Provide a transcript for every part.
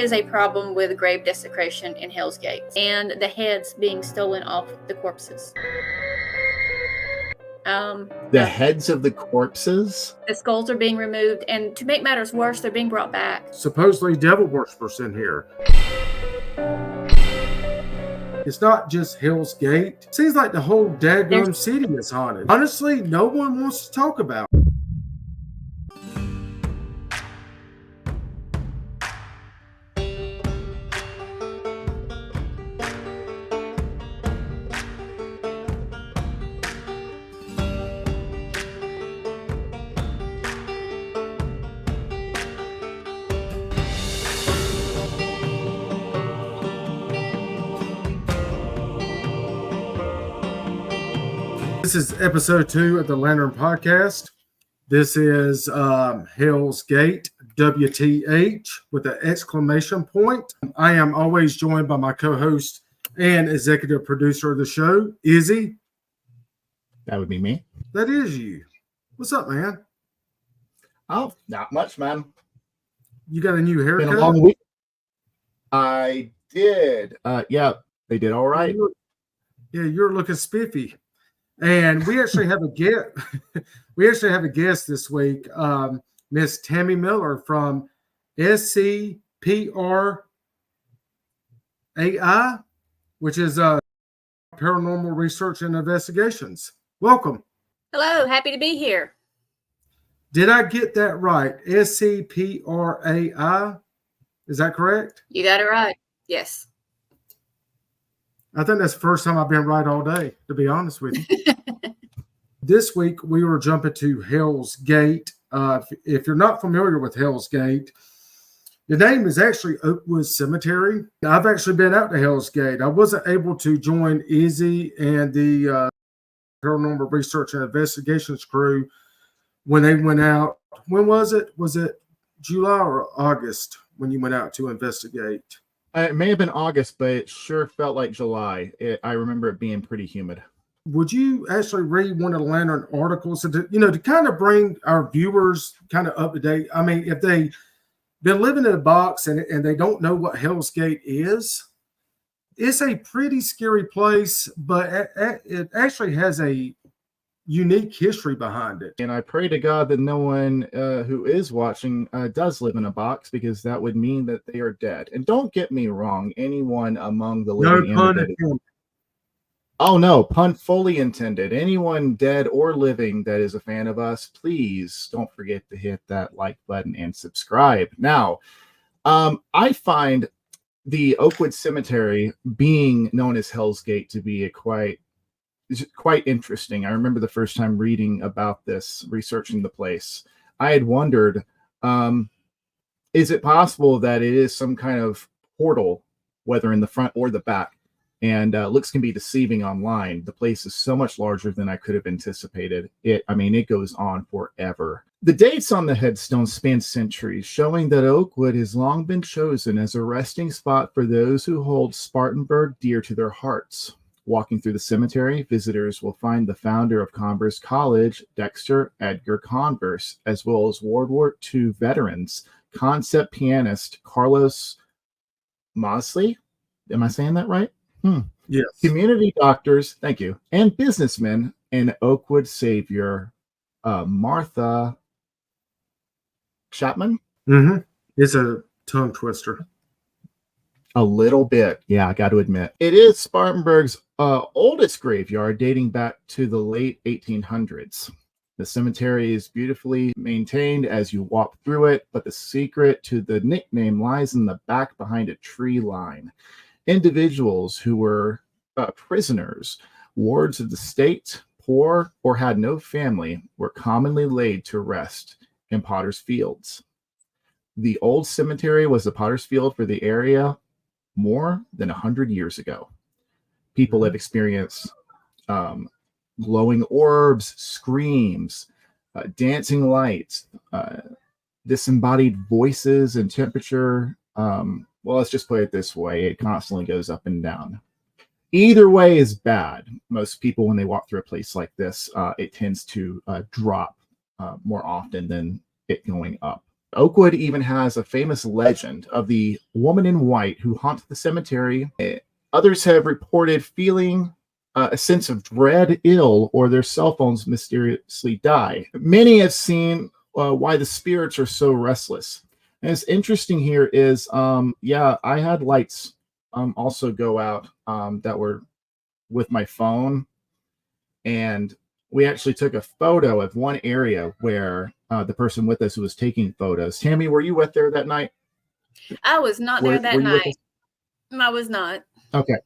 is a problem with grave desecration in Hell's Gates and the heads being stolen off the corpses. The heads of the corpses? The skulls are being removed, and to make matters worse, they're being brought back. Supposedly devil worshippers in here. It's not just Hell's Gate. Seems like the whole daggum city is haunted. Honestly, no one wants to talk about it. This is episode 2 of the Lantern Podcast. This is Hell's Gate, WTH, with an exclamation point. I am always joined by my co-host and executive producer of the show, Izzy. That would be me. That is you. What's up, man? Oh, not much, man. You got a new haircut? Been a long week. I did. Yeah, they did all right. You're looking spiffy. And we actually have a guest. We actually have a guest this week, Miss Tammy Miller from SCPRAI, which is Paranormal Research and Investigations. Welcome. Hello, happy to be here. Did I get that right? SCPRAI? Is that correct? You got it right. Yes. I think that's the first time I've been right all day, to be honest with you. This week, we were jumping to Hell's Gate. If you're not familiar with Hell's Gate, the name is actually Oakwood Cemetery. I've actually been out to Hell's Gate. I wasn't able to join Izzy and the Paranormal Research and Investigations crew when they went out. When was it? Was it July or August when you went out to investigate? It may have been August, but it sure felt like July. I remember it being pretty humid. Would you actually read one of the Lantern articles to kind of bring our viewers kind of up to date? I mean, if they've been living in a box and they don't know what Hell's Gate is, it's a pretty scary place, but it actually has a unique history behind it. And I pray to God that no one who is watching does live in a box, because that would mean that they are dead. And don't get me wrong, anyone among the living no pun intended. Oh no, pun fully intended. Anyone dead or living that is a fan of us, please don't forget to hit that like button and subscribe. Now, I find the Oakwood Cemetery, being known as Hell's Gate, to be quite interesting. I remember the first time reading about this, researching the place, I had wondered, is it possible that it is some kind of portal, whether in the front or the back? And looks can be deceiving online. The place is so much larger than I could have anticipated. It goes on forever. The dates on the headstone span centuries, showing that Oakwood has long been chosen as a resting spot for those who hold Spartanburg dear to their hearts. Walking through the cemetery, visitors will find the founder of Converse College, Dexter Edgar Converse, as well as World War II veterans, concept pianist Carlos Mosley. Am I saying that right? Yes. Community doctors, thank you, and businessmen, and Oakwood savior Martha Chapman. Mm-hmm. It's a tongue twister. A little bit, yeah, I got to admit. It is Spartanburg's oldest graveyard, dating back to the late 1800s. The cemetery is beautifully maintained as you walk through it, but the secret to the nickname lies in the back behind a tree line. Individuals who were prisoners, wards of the state, poor, or had no family were commonly laid to rest in Potter's Fields. The old cemetery was the Potter's Field for the area more than 100 years ago. People have experienced glowing orbs, screams, dancing lights, disembodied voices, and temperature. Well, let's just put it this way. It constantly goes up and down. Either way is bad. Most people, when they walk through a place like this, it tends to drop more often than it going up. Oakwood even has a famous legend of the woman in white who haunts the cemetery. Others have reported feeling a sense of dread, ill, or their cell phones mysteriously die. Many have seen why the spirits are so restless. And it's interesting here is, I had lights also go out that were with my phone, and we actually took a photo of one area where the person with us who was taking photos. Tammy, were you with there that night? I was not there that night. I was not. Okay,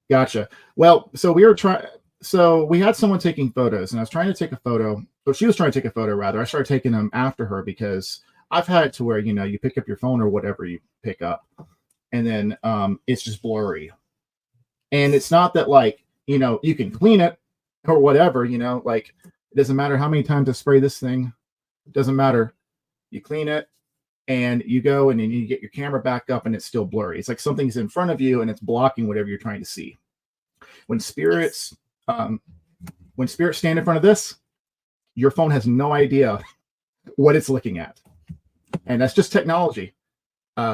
gotcha. Well, so we were trying. So we had someone taking photos, and I was trying to take a photo. Or she was trying to take a photo, rather. I started taking them after her because I've had it to where you pick up your phone or whatever you pick up, and then it's just blurry. And it's not that you can clean it or whatever. It doesn't matter how many times I spray this thing. It doesn't matter. You clean it and you go and then you get your camera back up and it's still blurry. It's like something's in front of you and it's blocking whatever you're trying to see. When spirits stand in front of this, your phone has no idea what it's looking at. And that's just technology.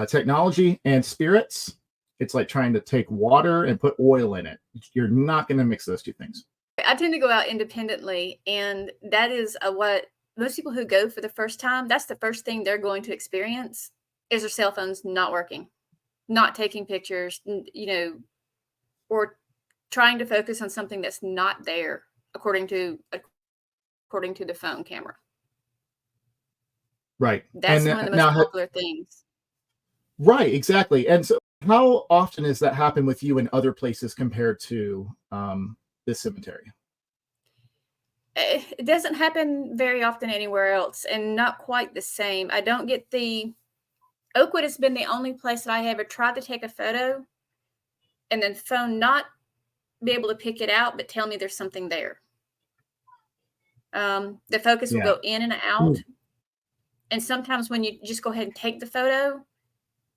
Technology and spirits, it's like trying to take water and put oil in it. You're not going to mix those two things. I tend to go out independently, and that is what most people who go for the first time, that's the first thing they're going to experience is their cell phones not working, not taking pictures, or trying to focus on something that's not there according to the phone camera. Right. That's one of the most popular things. Right, exactly. And so how often does that happen with you in other places compared to this cemetery? It doesn't happen very often anywhere else, and not quite the same. I don't get Oakwood has been the only place that I ever tried to take a photo and then phone not be able to pick it out, but tell me there's something there. The focus will go in and out. And sometimes when you just go ahead and take the photo,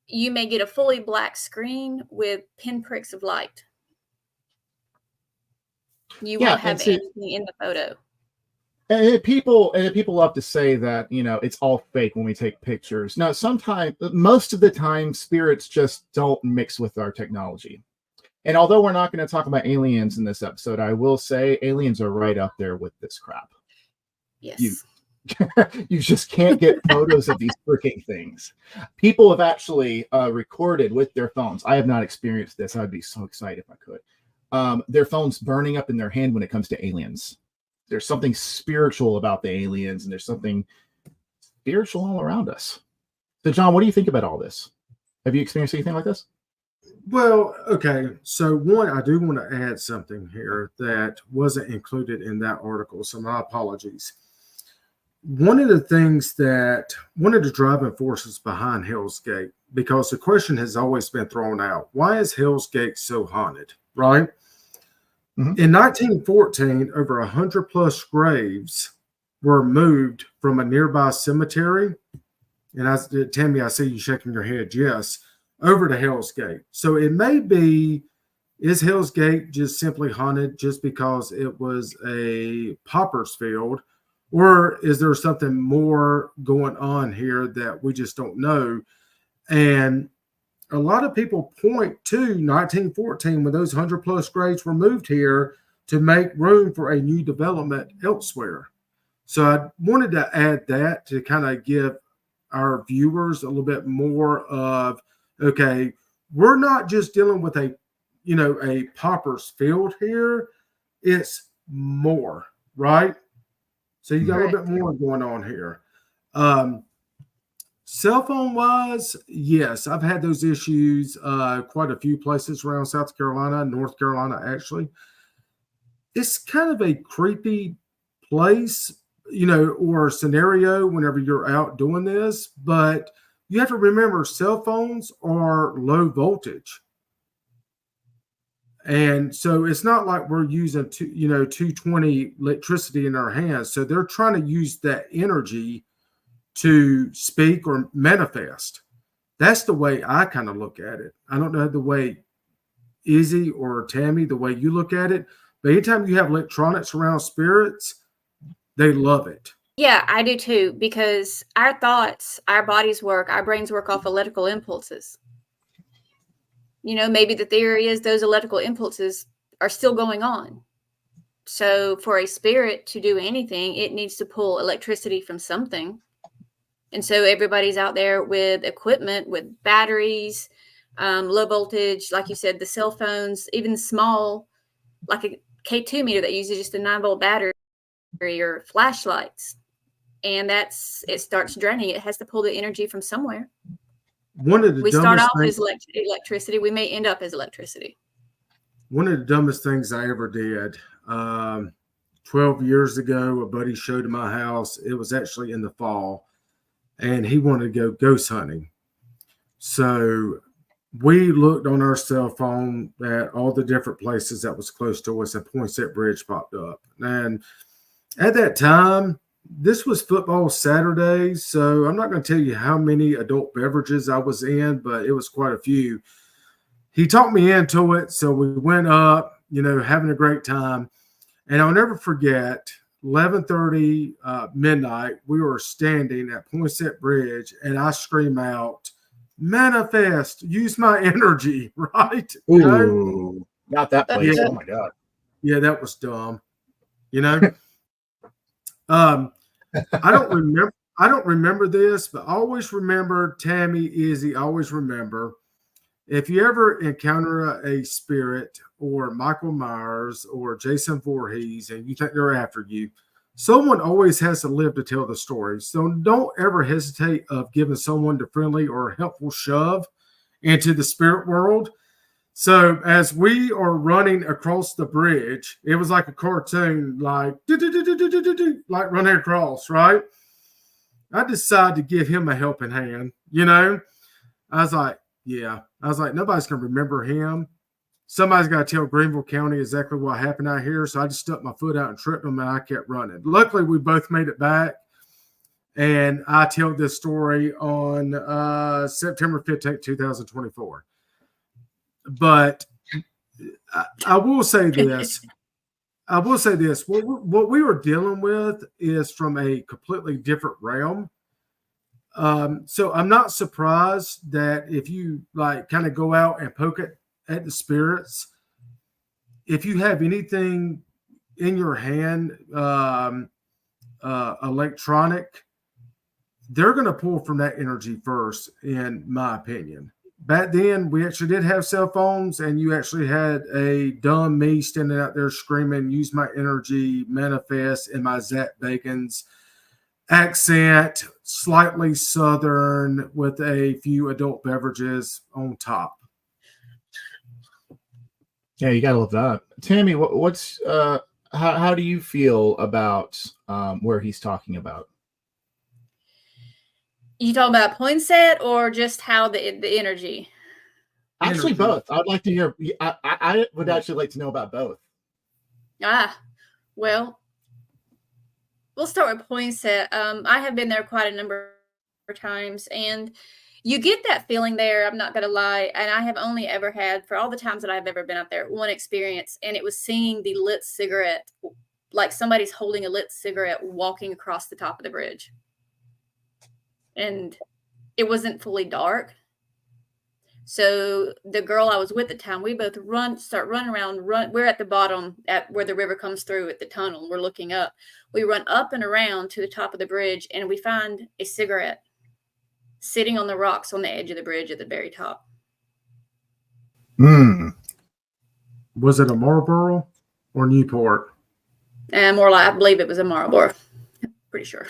you may get a fully black screen with pinpricks of light. You won't have anything in the photo. And people love to say that, it's all fake when we take pictures. Now, most of the time, spirits just don't mix with our technology. And although we're not going to talk about aliens in this episode, I will say aliens are right up there with this crap. Yes. You just can't get photos of these freaking things. People have actually recorded with their phones. I have not experienced this. I'd be so excited if I could. Their phones burning up in their hand when it comes to aliens. There's something spiritual about the aliens, and there's something spiritual all around us. So, John, what do you think about all this? Have you experienced anything like this? Well, okay. So, one, I do want to add something here that wasn't included in that article, so my apologies. One of the driving forces behind Hell's Gate, because the question has always been thrown out, why is Hell's Gate so haunted, right? Mm-hmm. In 1914, over 100 plus graves were moved from a nearby cemetery. And Tammy, I see you shaking your head, yes, over to Hell's Gate. So it may be, is Hell's Gate just simply haunted just because it was a pauper's field? Or is there something more going on here that we just don't know? And a lot of people point to 1914 when those 100 plus graves were moved here to make room for a new development elsewhere. So I wanted to add that to kind of give our viewers a little bit more of, okay, we're not just dealing with a pauper's field here. It's more, right? So you got a little bit more going on here. Cell phone wise, yes, I've had those issues quite a few places around South Carolina, North Carolina, actually. It's kind of a creepy place, or scenario whenever you're out doing this. But you have to remember, cell phones are low voltage. And so it's not like we're using 220 electricity in our hands. So they're trying to use that energy to speak or manifest. That's the way I kind of look at it. I don't know the way Izzy or Tammy, the way you look at it, but anytime you have electronics around spirits, they love it. Yeah, I do too, because our thoughts, our bodies work, our brains work off electrical impulses. Maybe the theory is those electrical impulses are still going on. So for a spirit to do anything, it needs to pull electricity from something. And so everybody's out there with equipment, with batteries, low voltage, like you said, the cell phones, even small, like a K2 meter that uses just a 9-volt battery or flashlights. And it starts draining. It has to pull the energy from somewhere. One of the We start dumbest off things, as electricity. We may end up as electricity. one of the dumbest things I ever did. 12 years ago, a buddy showed to my house. It was actually in the fall, and he wanted to go ghost hunting. So we looked on our cell phone at all the different places that was close to us, and Poinsett Bridge popped up. And at that time, this was football Saturday, so I'm not going to tell you how many adult beverages I was in, but it was quite a few. He talked me into it, so we went up, having a great time. And I'll never forget, 11:30 midnight, we were standing at Poinsett Bridge, and I scream out, "Manifest, use my energy," right? Ooh, not that place. Yeah. Oh my God. Yeah, that was dumb. I don't remember this, but I always remember Tammy, Izzy, always remember, if you ever encounter a spirit or Michael Myers or Jason Voorhees and you think they're after you, someone always has to live to tell the story. So don't ever hesitate of giving someone the friendly or helpful shove into the spirit world. So as we are running across the bridge, it was like a cartoon, like running across, right? I decided to give him a helping hand. I was like, nobody's going to remember him. Somebody's got to tell Greenville County exactly what happened out here. So I just stuck my foot out and tripped them, and I kept running. Luckily, we both made it back. And I tell this story on September 15th, 2024. But I will say this. What we were dealing with is from a completely different realm. So I'm not surprised that if you kind of go out and poke it at the spirits, if you have anything in your hand, electronic, they're going to pull from that energy first, in my opinion. Back then, we actually did have cell phones, and you actually had a dumb me standing out there screaming, "Use my energy, manifest," in my Zach Bacon's accent, slightly southern, with a few adult beverages on top. Yeah, you gotta love that. Tammy, what's how do you feel about where he's talking about? You talking about Poinsett or just how the energy? Actually, Energy. both. I'd like to hear. I would actually like to know about both. Well, we'll start with Poinsett. I have been there quite a number of times, and you get that feeling there. I'm not going to lie. And I have only ever had, for all the times that I've ever been up there, one experience, and it was seeing the lit cigarette, like somebody's holding a lit cigarette walking across the top of the bridge. And it wasn't fully dark. So the girl I was with at the time, we both start running around. We're at the bottom at where the river comes through at the tunnel. We're looking up. We run up and around to the top of the bridge, and we find a cigarette sitting on the rocks on the edge of the bridge at the very top. Was it a Marlboro or Newport? And more like, I believe it was a Marlboro. Pretty sure.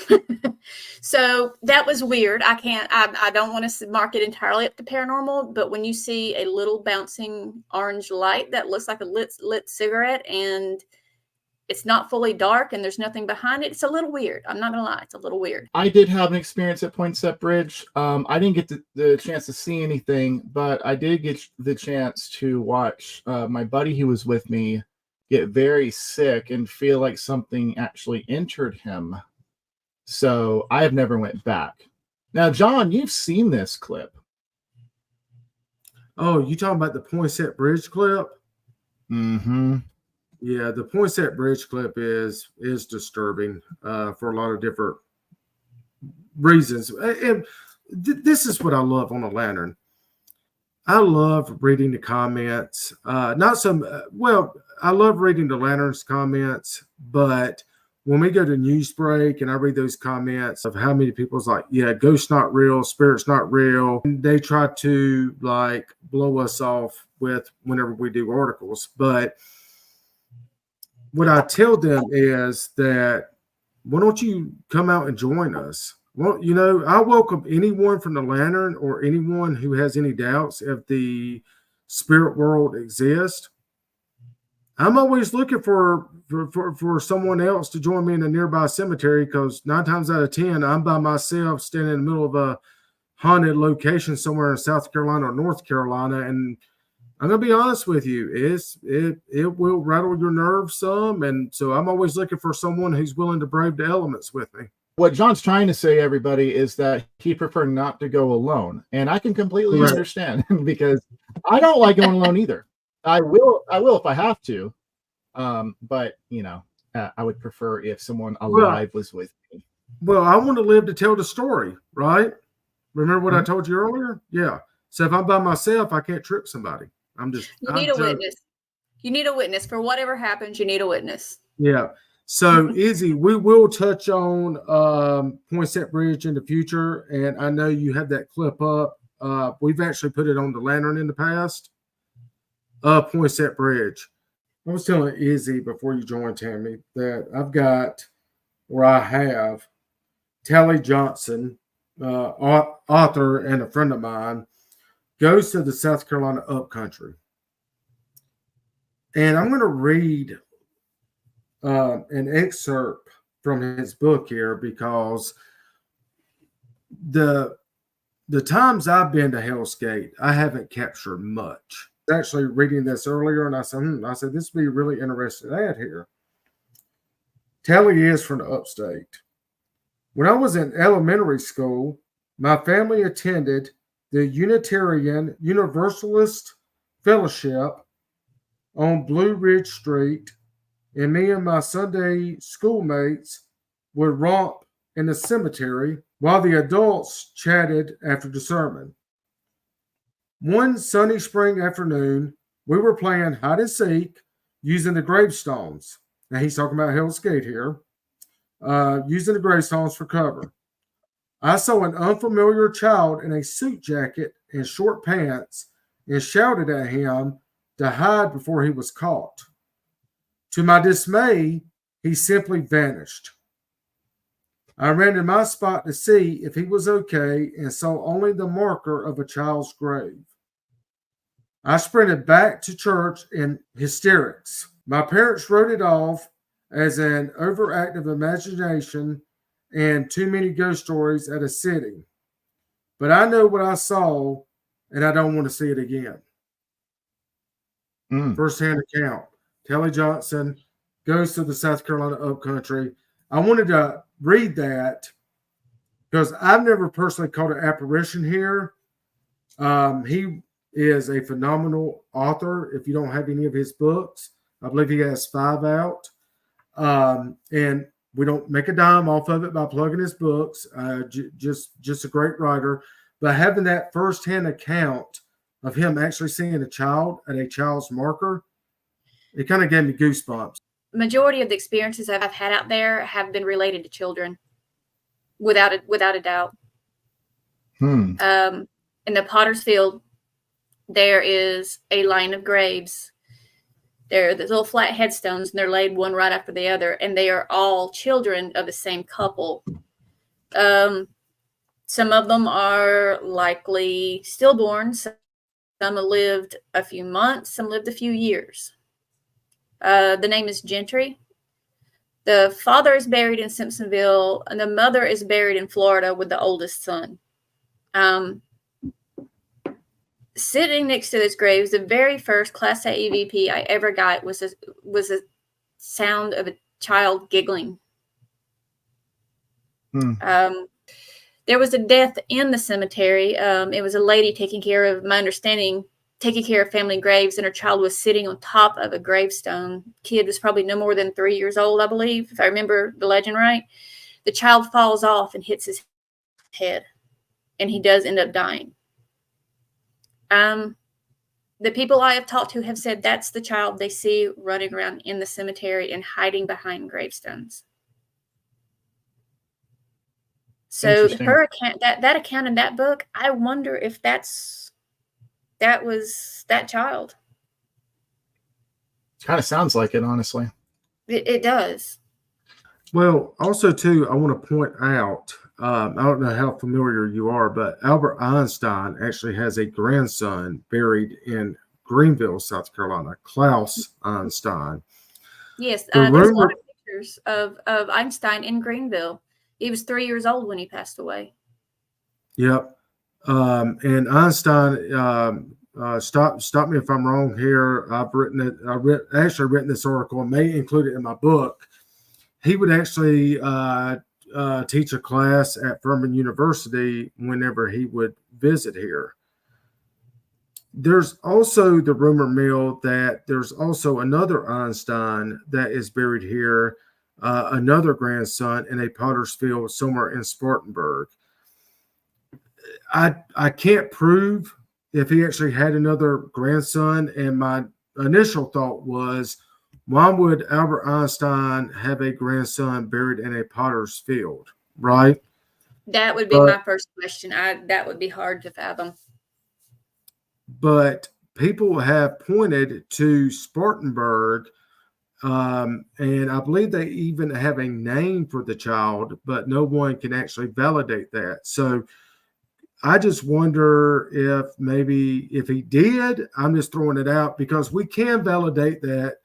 So that was weird. I don't want to mark it entirely up to paranormal, but when you see a little bouncing orange light that looks like a lit cigarette, and it's not fully dark and there's nothing behind it, it's a little weird. I'm not gonna lie, it's a little weird. I did have an experience at Poinsett Bridge. I didn't get the chance to see anything, but I did get the chance to watch my buddy who was with me get very sick and feel like something actually entered him. So I have never went back. Now, John, you've seen this clip. Oh, you talking about the Poinsett Bridge clip? Mm-hmm. Yeah, the Poinsett Bridge clip is disturbing for a lot of different reasons. And this is what I love on the Lantern. I love reading the comments. Not some well, I love reading the Lantern's comments, but when we go to news break and I read those comments of how many people's like, yeah, ghosts not real, spirits not real, and they try to like blow us off with whenever we do articles. But what I tell them is that why don't you come out and join us? Well, you know, I welcome anyone from the Lantern or anyone who has any doubts if the spirit world exists. I'm always looking for someone else to join me in a nearby cemetery because 9 times out of 10, I'm by myself standing in the middle of a haunted location somewhere in South Carolina or North Carolina. And I'm gonna be honest with you, it will rattle your nerves some. And so I'm always looking for someone who's willing to brave the elements with me. What John's trying to say, everybody, is that he prefer not to go alone. And I can completely understand because I don't like going alone either. I will if I have to. But you know, I would prefer if someone alive was with me. Well, I want to live to tell the story, right? Remember what I told you earlier? Yeah. So if I'm by myself, I can't trip somebody. You need a witness. You need a witness for whatever happens. You need a witness. Yeah. So Izzy, we will touch on Poinsett Bridge in the future, and I know you have that clip up. We've actually put it on the Lantern in the past. Poinsett Bridge. I was telling Izzy before you joined, Tammy, that I have Tally Johnson, author and a friend of mine, goes to the South Carolina upcountry. And I'm going to read an excerpt from his book here because the times I've been to Hell's Gate, I haven't captured much. I was actually reading this earlier, and I said this would be really interesting to add here. Tally is from the upstate. When I was in elementary school, my family attended the Unitarian Universalist Fellowship on Blue Ridge Street, and me and my Sunday schoolmates would romp in the cemetery while the adults chatted after the sermon. One sunny spring afternoon, we were playing hide and seek using the gravestones. Now he's talking about Hell's Gate here, using the gravestones for cover. I saw an unfamiliar child in a suit jacket and short pants and shouted at him to hide before he was caught. To my dismay, he simply vanished. I ran to my spot to see if he was okay and saw only the marker of a child's grave. I sprinted back to church in hysterics. My parents wrote it off as an overactive imagination and too many ghost stories at a sitting. But I know what I saw, and I don't want to see it again. First-hand account. Tally Johnson goes to the South Carolina upcountry. I wanted to read that because I've never personally caught an apparition here. He is a phenomenal author. If you don't have any of his books, I believe he has 5 out. And we don't make a dime off of it by plugging his books. Just a great writer. But having that firsthand account of him actually seeing a child at a child's marker, it kind of gave me goosebumps. Majority of the experiences I've had out there have been related to children, without a doubt. In the Potter's Field, there is a line of graves. There are these little flat headstones, and they're laid one right after the other, and they are all children of the same couple. Some of them are likely stillborn. Some have lived a few months. Some lived a few years. The name is Gentry. The father is buried in Simpsonville, and the mother is buried in Florida with the oldest son. Sitting next to those graves, the very first Class A EVP I ever got was a sound of a child giggling. There was a death in the cemetery. It was a lady taking care of, my understanding, taking care of family graves, and her child was sitting on top of a gravestone. Kid was probably no more than 3 years old, I believe, if I remember the legend right. The child falls off and hits his head, and he does end up dying. The people I have talked to have said that's the child they see running around in the cemetery and hiding behind gravestones. So her account, that account in that book, I wonder if that was that child. Kind of sounds like it, honestly. It does. Well, also too, I want to point out, I don't know how familiar you are, but Albert Einstein actually has a grandson buried in Greenville, South Carolina, Klaus Einstein. Yes, there's a lot of pictures of Einstein in Greenville. He was 3 years old when he passed away. Yep. And Einstein, stop me if I'm wrong here. I've written it. Actually written this article and may include it in my book. He would actually teach a class at Furman University whenever he would visit here. There's also the rumor mill that there's also another Einstein that is buried here, another grandson in a potter's field somewhere in Spartanburg. I can't prove if he actually had another grandson, and my initial thought was, why would Albert Einstein have a grandson buried in a potter's field, right? That would be my first question. That would be hard to fathom. But people have pointed to Spartanburg, and I believe they even have a name for the child, but no one can actually validate that. So I just wonder if maybe if he did, I'm just throwing it out because we can validate that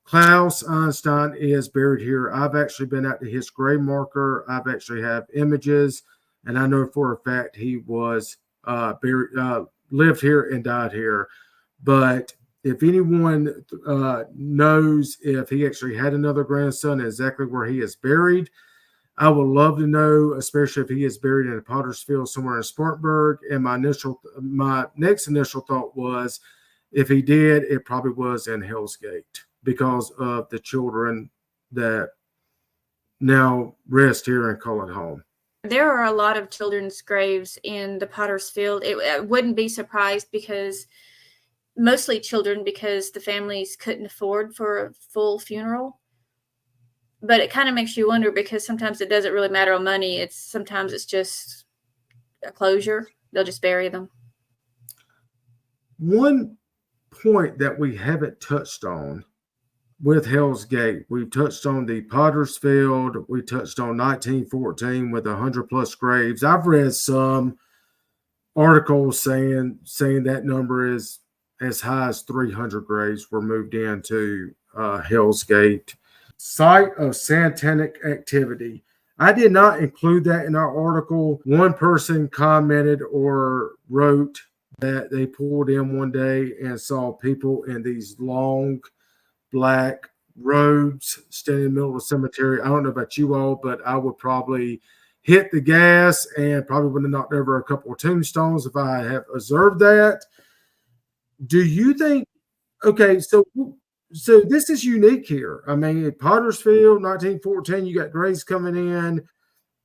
Klaus Einstein is buried here. I've actually been out to his grave marker. I've actually have images, and I know for a fact he was buried, lived here and died here. But if anyone knows if he actually had another grandson, exactly where he is buried, I would love to know, especially if he is buried in a potter's field somewhere in Spartanburg. And my next initial thought was, if he did, it probably was in Hell's Gate because of the children that now rest here and call it home. There are a lot of children's graves in the potter's field. I wouldn't be surprised because mostly children, because the families couldn't afford for a full funeral. But it kind of makes you wonder because sometimes it doesn't really matter on money. Sometimes it's just a closure. They'll just bury them. One point that we haven't touched on with Hell's Gate, we've touched on the Potter's Field. We touched on 1914 with 100+ graves. I've read some articles saying that number is as high as 300 graves were moved into Hell's Gate. Site of satanic activity. I did not include that in our article. One person commented or wrote that they pulled in one day and saw people in these long black robes standing in the middle of the cemetery. I don't know about you all, but I would probably hit the gas and probably would have knocked over a couple of tombstones if I have observed that. Do you think, okay, so this is unique here. I mean, Potter's Field, 1914, you got graves coming in,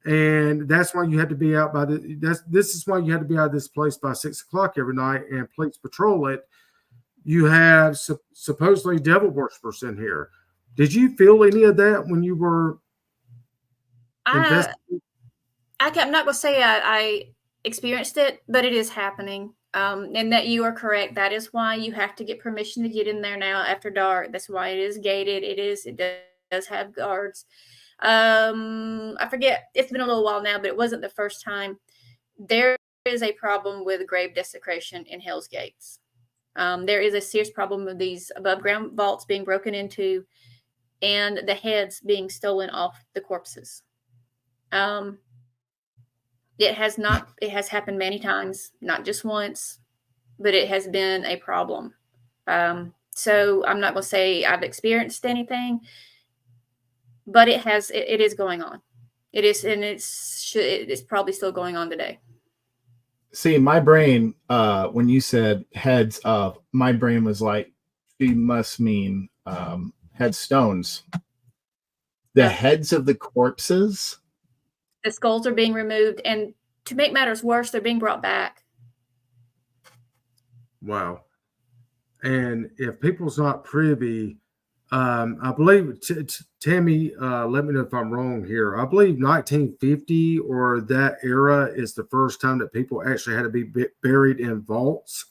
and that's why you had to be out by this is why you had to be out of this place by 6 o'clock every night and police patrol it. You have supposedly devil worshippers in here. Did you feel any of that when you were investigating? I'm not going to say I experienced it, but it is happening. And that you are correct. That is why you have to get permission to get in there now after dark. That's why it is gated. It does have guards. I forget, it's been a little while now, but it wasn't the first time. There is a problem with grave desecration in Hell's Gates. There is a serious problem with these above ground vaults being broken into and the heads being stolen off the corpses. It has happened many times, not just once, but it has been a problem. So I'm not going to say I've experienced anything, but it is going on. It is, and it's probably still going on today. See, my brain, when you said heads of, my brain was like, she must mean headstones. The No. heads of the corpses? The skulls are being removed, and to make matters worse, they're being brought back. Wow. And if people's not privy, I believe, Tammy, let me know if I'm wrong here. I believe 1950 or that era is the first time that people actually had to be buried in vaults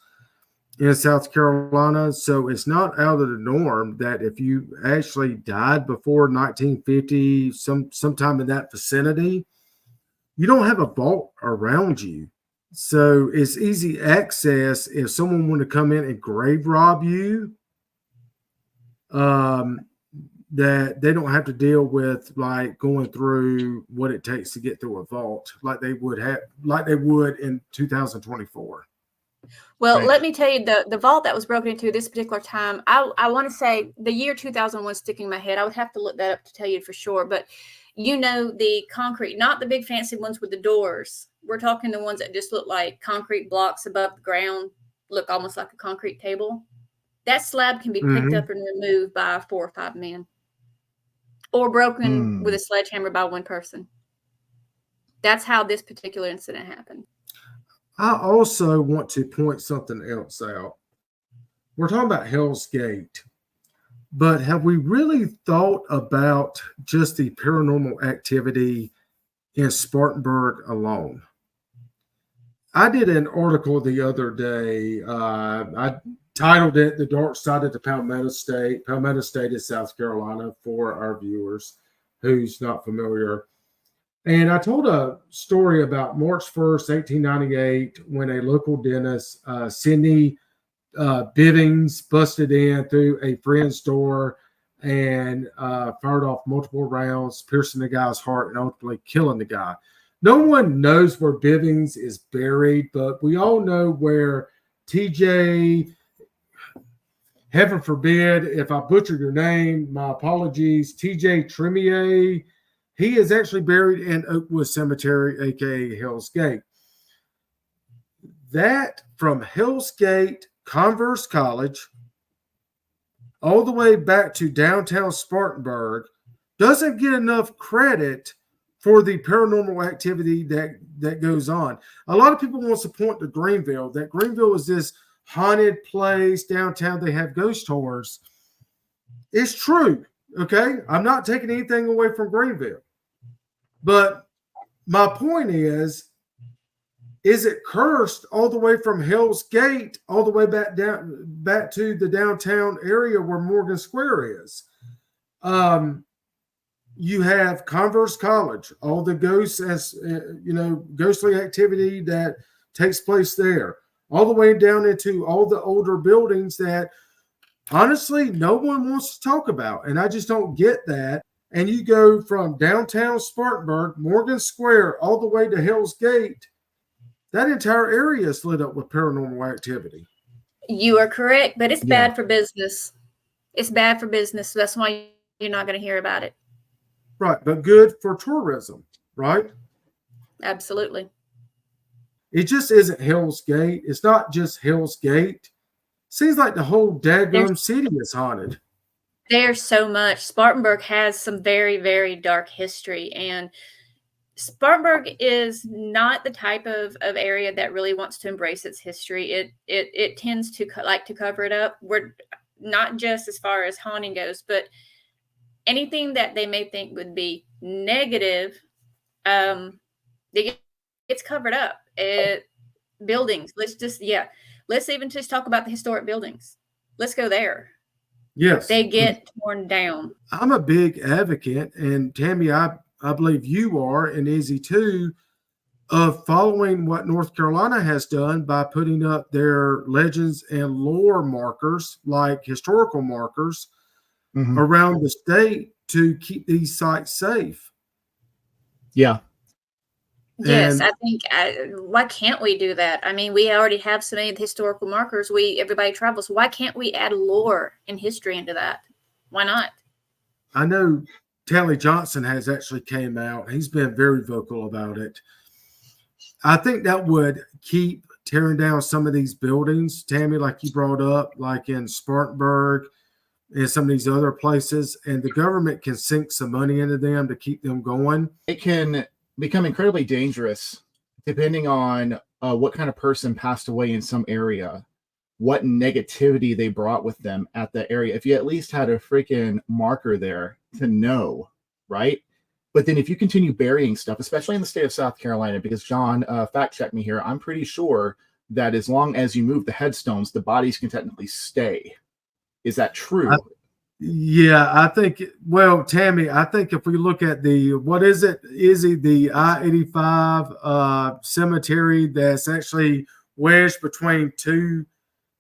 in South Carolina. So it's not out of the norm that if you actually died before 1950, sometime in that vicinity, you don't have a vault around you. So it's easy access if someone wanted to come in and grave rob you. That they don't have to deal with like going through what it takes to get through a vault like they would in 2024. Well, Right. let me tell you, the vault that was broken into this particular time, I want to say the year 2001 sticking in my head. I would have to look that up to tell you for sure. But the concrete, not the big fancy ones with the doors. We're talking the ones that just look like concrete blocks above the ground, look almost like a concrete table. That slab can be picked up and removed by 4 or 5 men, or broken with a sledgehammer by one person. That's how this particular incident happened. I also want to point something else out. We're talking about Hell's Gate, but have we really thought about just the paranormal activity in Spartanburg alone? I did an article the other day. I titled it "The Dark Side of the Palmetto State." Palmetto State is South Carolina for our viewers who's not familiar. And I told a story about March 1st, 1898, when a local dentist, Sidney Bivings, busted in through a friend's door and fired off multiple rounds, piercing the guy's heart and ultimately killing the guy. No one knows where Bivings is buried, but we all know where TJ, heaven forbid if I butchered your name, my apologies, TJ Tremier, he is actually buried in Oakwood Cemetery, aka Hell's Gate. That from Hell's Gate, Converse College, all the way back to downtown Spartanburg doesn't get enough credit for the paranormal activity that goes on. A lot of people want to point to Greenville, that Greenville is this haunted place downtown. They have ghost tours. It's true. Okay. I'm not taking anything away from Greenville. But my point is it cursed all the way from Hell's Gate all the way back to the downtown area where Morgan Square is? You have Converse College, all the ghostly activity that takes place there, all the way down into all the older buildings that honestly no one wants to talk about. And I just don't get that. And you go from downtown Spartanburg, Morgan Square, all the way to Hell's Gate, that entire area is lit up with paranormal activity. You are correct, but it's bad for business. It's bad for business. So that's why you're not going to hear about it. Right, but good for tourism, right? Absolutely. It just isn't Hell's Gate. It's not just Hell's Gate. Seems like the whole daggum city is haunted. There's so much. Spartanburg has some very, very dark history, and Spartanburg is not the type of area that really wants to embrace its history. It tends to like to cover it up. We're not just as far as haunting goes, but anything that they may think would be negative, it gets covered up. Buildings. Let's even just talk about the historic buildings. Let's go there. Yes. They get torn down. I'm a big advocate, and Tammy, I believe you are, and Izzy too, of following what North Carolina has done by putting up their legends and lore markers, like historical markers, around the state to keep these sites safe. Yeah. Yes, I think. Why can't we do that? I mean, we already have so many historical markers. Everybody travels. Why can't we add lore and history into that? Why not? I know Tally Johnson has actually came out. He's been very vocal about it. I think that would keep tearing down some of these buildings, Tammy, like you brought up, like in Spartanburg and some of these other places, and the government can sink some money into them to keep them going. It can become incredibly dangerous depending on what kind of person passed away in some area, what negativity they brought with them at that area. If you at least had a freaking marker there to know, right? But then if you continue burying stuff, especially in the state of South Carolina, because John, fact check me here, I'm pretty sure that as long as you move the headstones, the bodies can technically stay. Is that true? Yeah, I think, well, Tammy, I think if we look at the, what is it, Izzy, the I-85 cemetery that's actually wedged between two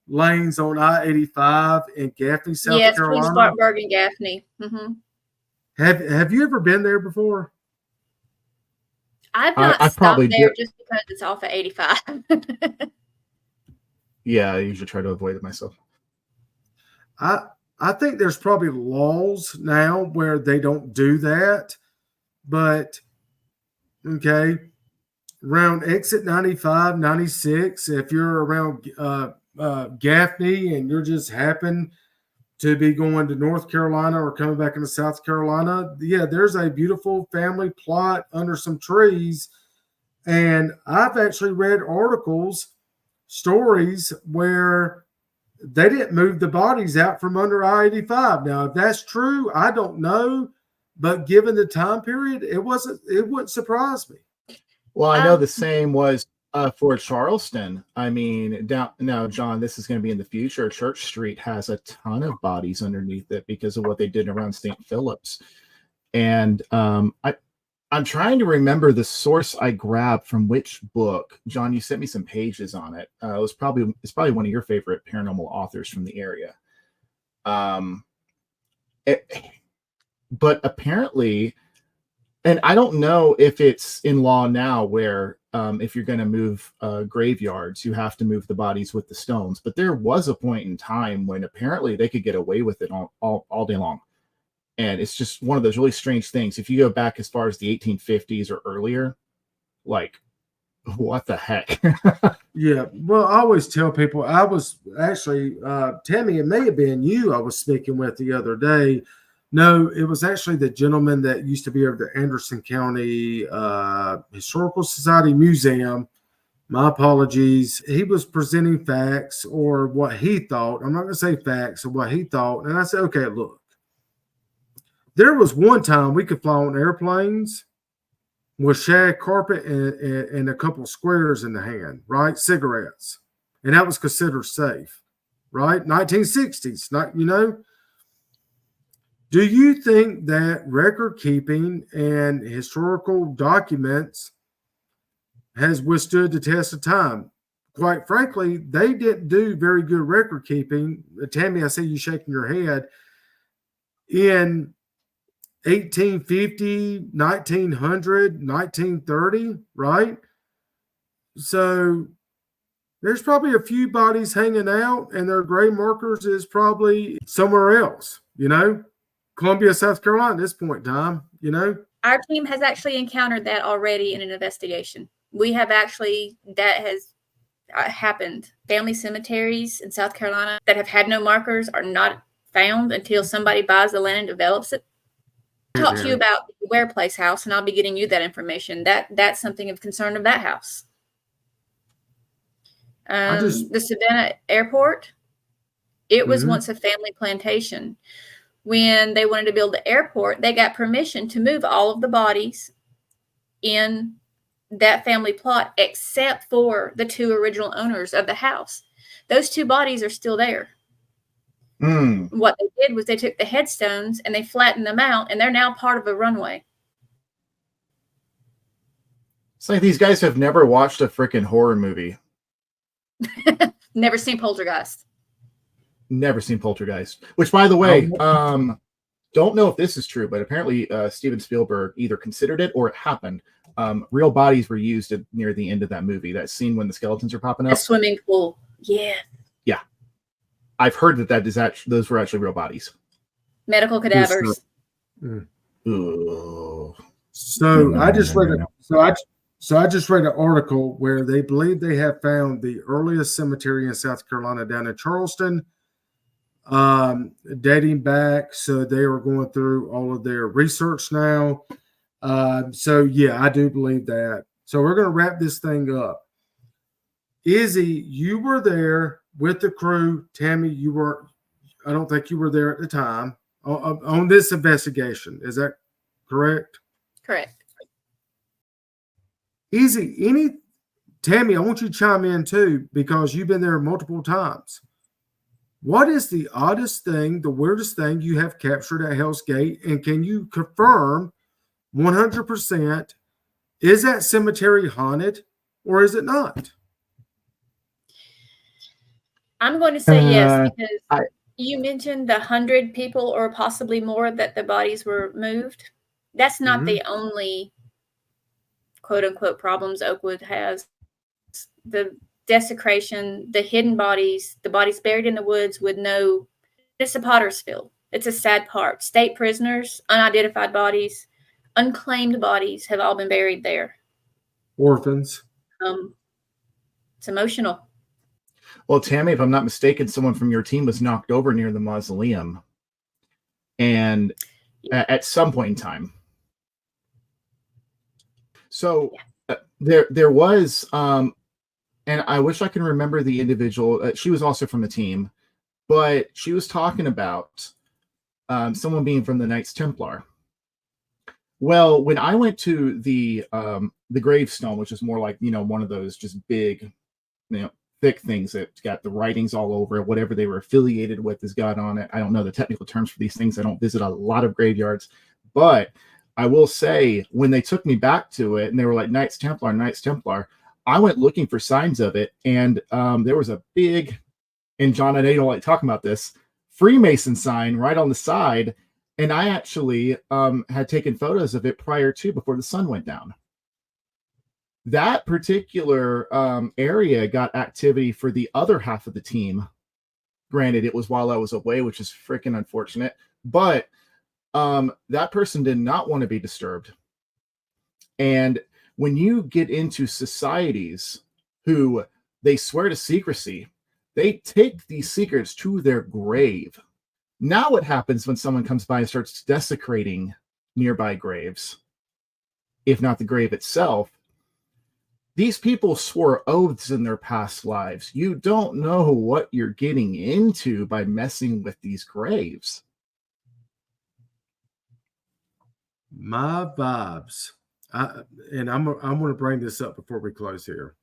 lanes on I-85 in Gaffney, South Yes, Carolina. between Spartanburg and Gaffney. Mm-hmm. Have you ever been there before? I've not stopped there just because it's off of 85. Yeah, I usually try to avoid it myself. I think there's probably laws now where they don't do that, but okay, around exit 95, 96, if you're around Gaffney and you're just happen to be going to North Carolina or coming back into South Carolina, yeah, there's a beautiful family plot under some trees. And I've actually read articles, stories where they didn't move the bodies out from under I-85. Now, if that's true, I don't know. But given the time period, it wouldn't surprise me. Well, I know the same was for Charleston. I mean, now, John, this is going to be in the future. Church Street has a ton of bodies underneath it because of what they did around St. Philip's. And I'm trying to remember the source I grabbed from which book. John, you sent me some pages on it. It's probably one of your favorite paranormal authors from the area. But apparently, and I don't know if it's in law now where if you're going to move graveyards, you have to move the bodies with the stones. But there was a point in time when apparently they could get away with it all day long. And it's just one of those really strange things. If you go back as far as the 1850s or earlier, like, what the heck? Yeah. Well, I always tell people, I was actually, Tammy, it may have been you I was speaking with the other day. No, it was actually the gentleman that used to be over the Anderson County Historical Society Museum. My apologies. He was presenting facts or what he thought. I'm not going to say facts or what he thought. And I said, okay, look. There was one time we could fly on airplanes with shag carpet and a couple squares in the hand, right? Cigarettes. And that was considered safe, right? 1960s, not, you know. Do you think that record keeping and historical documents has withstood the test of time? Quite frankly, they didn't do very good record keeping. Tammy, I see you shaking your head. In 1850, 1900, 1930, right? So there's probably a few bodies hanging out, and their gray markers is probably somewhere else, you know, Columbia, South Carolina at this point in time, you know. Our team has actually encountered that already in an investigation. We have actually, that has happened. Family cemeteries in South Carolina that have had no markers are not found until somebody buys the land and develops it. I'll talk to you about the Ware Place house, and I'll be getting you that information. That's something of concern of that house. The Savannah Airport, it was once a family plantation. When they wanted to build the airport, they got permission to move all of the bodies in that family plot except for the two original owners of the house. Those two bodies are still there. What they did was they took the headstones and they flattened them out, and they're now part of a runway. It's like these guys have never watched a freaking horror movie. Never seen Poltergeist. Never seen Poltergeist. Which, by the way, don't know if this is true, but apparently Steven Spielberg either considered it or it happened. Real bodies were used near the end of that movie. That scene when the skeletons are popping up. A swimming pool. Yeah. Yeah. I've heard that is actually, those were actually real bodies. Medical cadavers. Ooh. So I just read it. So I just read an article where they believe they have found the earliest cemetery in South Carolina down in Charleston, dating back. So they are going through all of their research now. So yeah, I do believe that. So we're going to wrap this thing up. Izzy, you were there with the crew. Tammy, you were. I don't think you were there at the time on this investigation. Is that correct? Correct. Izzy, Tammy, I want you to chime in too because you've been there multiple times. What is the oddest thing, the weirdest thing you have captured at Hell's Gate? And can you confirm 100% is that cemetery haunted or is it not? I'm going to say yes because I, you mentioned the 100 people or possibly more that the bodies were moved. That's not the only quote unquote problems Oakwood has. The desecration, the hidden bodies, the bodies buried in the woods with no, it's a potter's field. It's a sad part. State prisoners, unidentified bodies, unclaimed bodies have all been buried there. Orphans. It's emotional. Well, Tammy, if I'm not mistaken, someone from your team was knocked over near the mausoleum, and at some point in time. So there was, and I wish I can remember the individual. She was also from the team, but she was talking about someone being from the Knights Templar. Well, when I went to the gravestone, which is more like, one of those just big, thick things that got the writings all over it, whatever they were affiliated with has got on it. I don't know the technical terms for these things. I don't visit a lot of graveyards, but I will say when they took me back to it and they were like Knights Templar, I went looking for signs of it. And there was a big, and John, I know you don't like talking about this, Freemason sign right on the side. And I actually had taken photos of it before the sun went down. That particular area got activity for the other half of the team. Granted, it was while I was away, which is freaking unfortunate. But that person did not want to be disturbed. And when you get into societies who they swear to secrecy, they take these secrets to their grave. Now what happens when someone comes by and starts desecrating nearby graves, if not the grave itself? These people swore oaths in their past lives. You don't know what you're getting into by messing with these graves. My vibes, and I'm going to bring this up before we close here.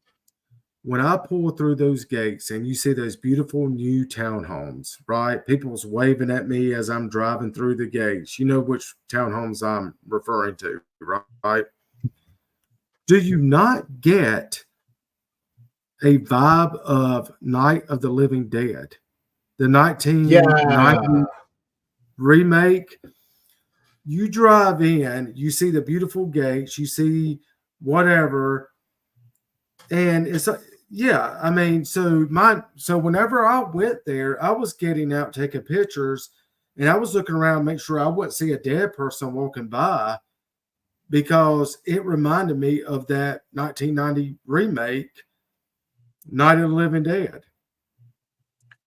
When I pull through those gates and you see those beautiful new townhomes, right? People's waving at me as I'm driving through the gates. You know which townhomes I'm referring to, right? Do you not get a vibe of Night of the Living Dead? The 1990 remake. You drive in, you see the beautiful gates, you see whatever, and it's I mean, so whenever I went there, I was getting out taking pictures, and I was looking around, make sure I wouldn't see a dead person walking by, because it reminded me of that 1990 remake, Night of the Living Dead.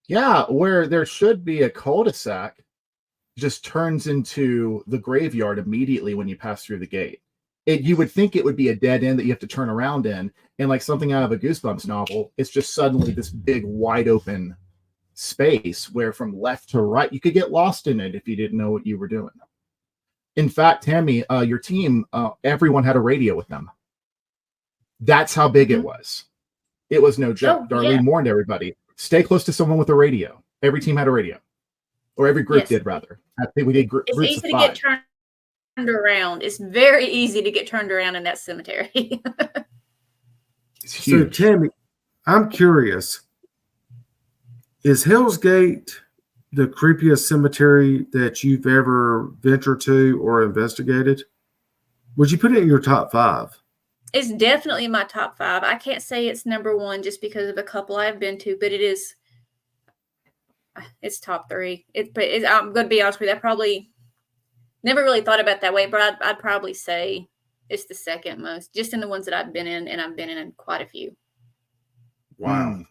Yeah, where there should be a cul-de-sac just turns into the graveyard immediately when you pass through the gate. You would think it would be a dead end that you have to turn around in, and like something out of a Goosebumps novel, it's just suddenly this big wide open space where from left to right, you could get lost in it if you didn't know what you were doing. In fact, Tammy, your team, everyone had a radio with them. That's how big it was. It was no joke. Darlene warned everybody, stay close to someone with a radio. Every team had a radio. Or every group did, rather. I think we did groups of 5. It's easy to get turned around. It's very easy to get turned around in that cemetery. It's huge. So, Tammy, I'm curious. Is Hell's Gate the creepiest cemetery that you've ever ventured to or investigated? Would you put it in your top 5? It's definitely in my top 5. I can't say it's number 1 just because of a couple I've been to, but it is. It's top 3. I'm going to be honest with you. I probably never really thought about it that way, but I'd probably say It's the second most, just in the ones that I've been in, and I've been in quite a few. Wow.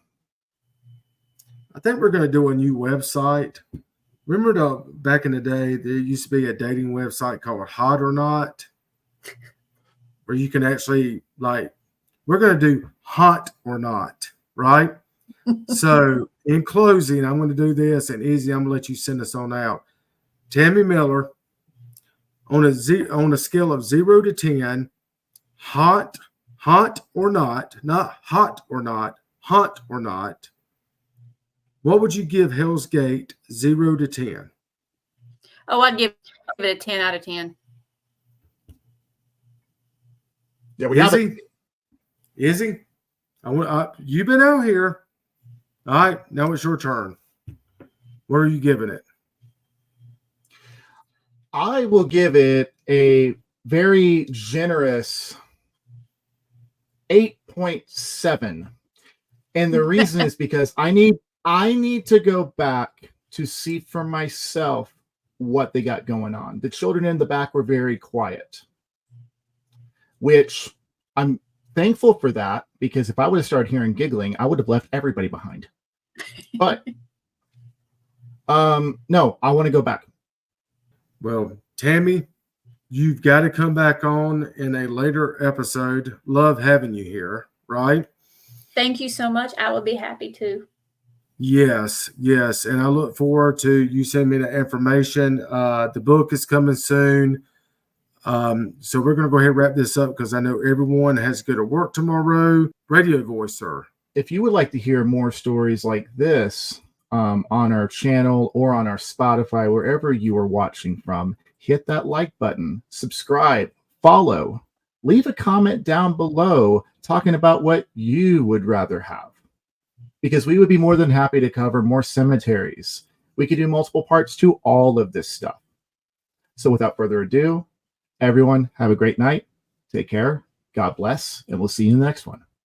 I think we're going to do a new website. Remember back in the day, there used to be a dating website called Hot or Not, where you can actually, like, we're going to do Hot or Not, right? So in closing, I'm going to do this, and Izzy, I'm going to let you send us on out. Tammy Miller, on a scale of 0 to 10, hot or not hot or not, what would you give Hell's Gate 0 to 10? Oh, I'd give it a 10 out of 10. Yeah, we have it. Izzy, you've been out here. All right, now it's your turn. What are you giving it? I will give it a very generous 8.7. And the reason is because I need to go back to see for myself what they got going on. The children in the back were very quiet, which I'm thankful for that, because if I would have started hearing giggling, I would have left everybody behind. But no, I want to go back. Well, Tammy, you've got to come back on in a later episode. Love having you here, right? Thank you so much. I will be happy to. Yes. And I look forward to you sending me the information. The book is coming soon. So we're going to go ahead and wrap this up, because I know everyone has to go to work tomorrow. Radio voice, sir. If you would like to hear more stories like this on our channel or on our Spotify, wherever you are watching from, hit that like button, subscribe, follow, leave a comment down below talking about what you would rather have, because we would be more than happy to cover more cemeteries. We could do multiple parts to all of this stuff. So without further ado, everyone, have a great night. Take care. God bless. And we'll see you in the next one.